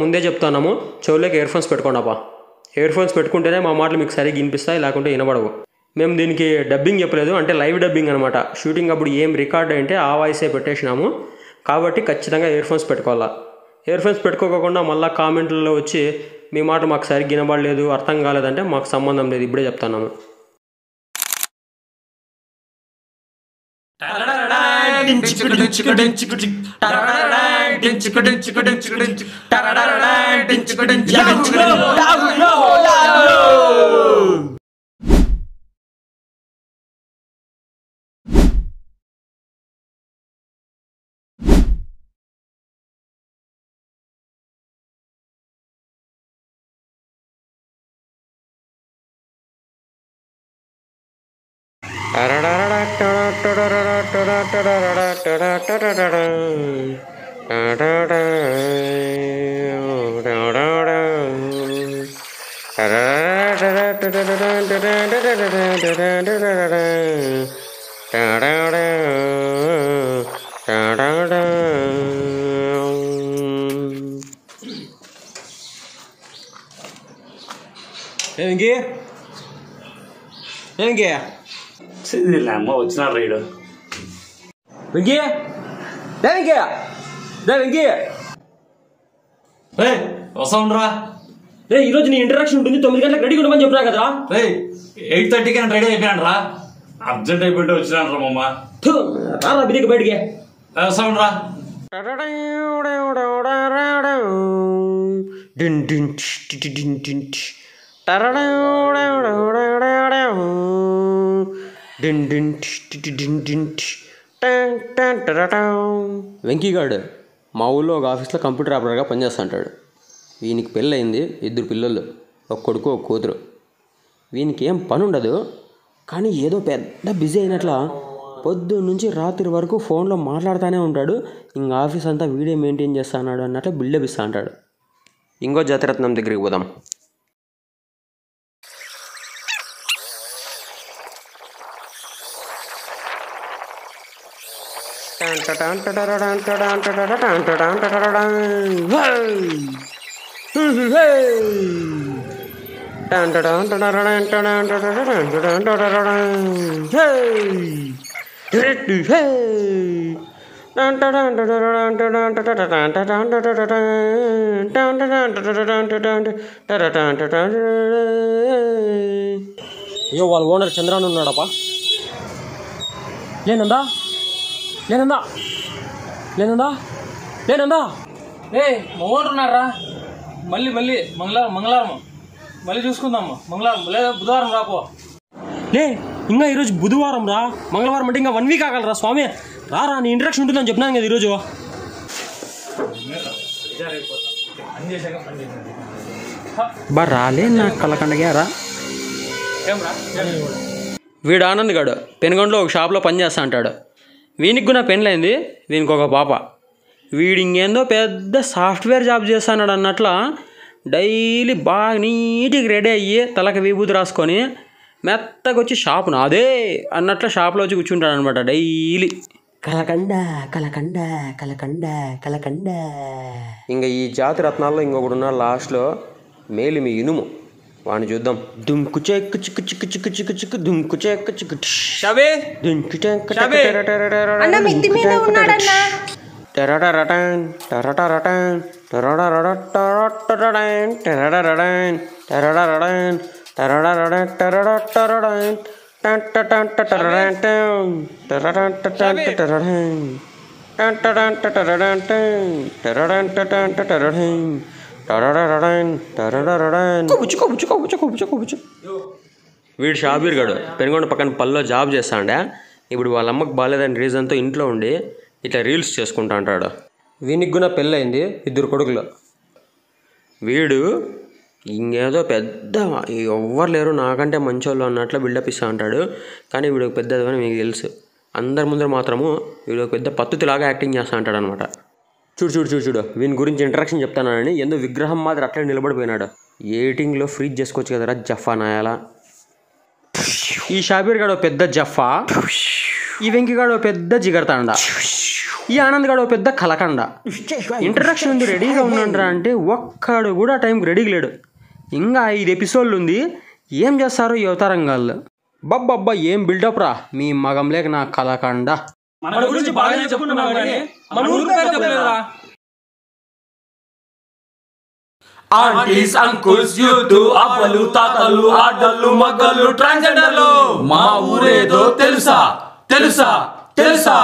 ముందే చెప్తున్నాము, చెవులోకి ear phones పెట్టుకోండి. ఇయర్ ఫోన్స్ పెట్టుకుంటేనే మా మాటలు మీకు సరిగ్గా వినిపిస్తాయి, లేకుంటే వినబడవు. మేము దీనికి డబ్బింగ్ చెప్పలేదు, అంటే లైవ్ డబ్బింగ్ అనమాట. షూటింగ్ అప్పుడు ఏం రికార్డ్ అంటే ఆ వాయిసే పెట్టేసినాము, కాబట్టి ఖచ్చితంగా ఇయర్ ఫోన్స్ పెట్టుకోవాలా. ఇయర్ ఫోన్స్ పెట్టుకోకుండా మళ్ళీ కామెంట్లలో వచ్చి మీ మాట మాకు సరిగ్గా వినబడలేదు, అర్థం కాలేదంటే మాకు సంబంధం లేదు, ఇప్పుడే చెప్తున్నాము. అమ్మ వచ్చిన రైడు వస్తా ఉండరా. రే ఈరోజు నీ ఇంటరాక్షన్ ఉంటుంది, 9 గంటలకు రెడీ ఉండమని చెప్పినా కదరా. రే 8:30కి నేను రెడీ అయిపోయాను రా. అర్జెంట్ అయిపోయింటే వచ్చినాను రా మమ్మ. రారా బిదికి బయటికి. వస్తా ఉండరా. వెంకీగాడు మా ఊళ్ళో ఒక ఆఫీస్లో కంప్యూటర్ ఆపరేటర్గా పనిచేస్తుంటాడు. వీనికి పెళ్ళయింది, 2 పిల్లలు, ఒక కొడుకు ఒక కూతురు. వీనికి ఏం పని ఉండదు, కానీ ఏదో పెద్ద బిజీ అయినట్లా పొద్దున్న నుంచి రాత్రి వరకు ఫోన్లో మాట్లాడుతూనే ఉంటాడు. ఇంకా ఆఫీస్ అంతా వీడియో మెయింటైన్ చేస్తా అన్నాడు అన్నట్లు బిల్డప్ ఇస్తా అంటాడు. ఇంకో జాతిరత్నం దగ్గరికి పోదాం. అయ్యో వాళ్ళ ఓనర్ చంద్రాన్ ఉన్నాడప్పా. లేనందా లేనందా లేనందా లేనందా మా ఓనర్ ఉన్నారా? మళ్ళీ మంగళవారం మళ్ళీ చూసుకుందామ్మా. మంగళవారం లేదా బుధవారం రాపో. లే ఇంకా ఈరోజు బుధవారం రా, మంగళవారం అంటే ఇంకా 1 వీక్ ఆగలరా స్వామి. రారా, నీ ఇంట్రడక్షన్ ఉంటుందని చెప్పినాను కదా ఈరోజు. బా రాలే నా కలకండగారా. వీడు ఆనంద్ గాడు పెనుగొండలో ఒక షాప్లో పనిచేస్తా అంటాడు. వీనికి కూడా పెళ్ళైంది, వీనికి ఒక పాప. వీడు ఇంకేందో పెద్ద సాఫ్ట్వేర్ జాబ్ చేస్తాడు అన్నట్ల డైలీ బాగా నీట్గా రెడీ అయ్యి తలకి విభూతి రాసుకొని మెత్తగా వచ్చి షాపు నాదే అన్నట్ల షాప్లో వచ్చి కూర్చుంటాడు అనమాట డైలీ. కలకండ కలకండ కలకండ కలకండ. ఇంకా ఈ జాతి రత్నాల్లో ఇంకొకటి ఉన్నాడు లాస్ట్లో, మేలిమి ఇనుము. వాడిని చూద్దాం. దుమ్కు చెక్కు చిక్కు చిక్కు చిక్కు చిక్కు చిక్కు దుమ్కు చెక్కు చిక్కు షబే దుమ్కు చెక్కు అన్న మిత్తి మీద ఉన్నాడన్న. టరటరటన్ టరటరటన్ టరటరటరటరటన్ టరటరటన్ టరటరటన్ టరటరటన్ టరటరటన్ టంటటంటటరటన్ టరటంటటంటటరటన్ టంటటంటటరటన్ టరటంటటంటటరటన్ వీడు షాబీర్ గాడు పెనుగొండ పక్కన పల్లెలో జాబ్ చేస్తాండే. ఇప్పుడు వాళ్ళ అమ్మకు బాగాలేదని రీజన్తో ఇంట్లో ఉండి ఇట్లా రీల్స్ చేసుకుంటా అంటాడు. వీనికి కూడా పెళ్ళయింది, 2 కొడుకులు. వీడు ఇంకేదో పెద్ద ఎవ్వరు లేరు నాకంటే మంచోళ్ళు అన్నట్లు బిల్డప్ ఇస్తూ ఉంటాడు. కానీ వీడు పెద్దదని మీకు తెలుసు. అందరి ముందర మాత్రము వీడు పెద్ద పద్ధతిలాగా యాక్టింగ్ చేస్తూ ఉంటాడు అనమాట. చూడు వీని గురించి ఇంట్రడక్షన్ చెప్తానని ఎందుకు విగ్రహం మాత్రం అట్లే నిలబడిపోయినాడు. ఎడిటింగ్లో ఫ్రీజ్ చేసుకోవచ్చు కదరా జఫా నాయాల. ఈ షాబీర్ గాడు పెద్ద జఫా, ఈ వెంకిగాడు పెద్ద జిగర్తాండ. ఈ ఆనంద్ గాడు పెద్ద కలకండ. ఇంట్రడక్షన్ ఉంది రెడీగా ఉన్నాండ్రా అంటే ఒక్కడు కూడా టైంకి రెడీగా లేడు. ఇంకా 5 ఎపిసోడ్లు ఉంది, ఏం చేస్తారో ఈ అవతారంగాళ్ళు. బబ్బబ్బా ఏం బిల్డప్ రా మీ మగం లేక నా కలకండ. మన గురించి బాగానే చెప్పుకున్నావు కానీ మన ఊరు పేరు చెప్పలేదురా. ఆంటీస్ అంకుల్స్ యూత్ అవ్వలు తాతలు ఆడళ్ళు మగ్గలు ట్రాన్స్జెండర్లు మా ఊరేదో తెలుసా తెలుసా తెలుసా.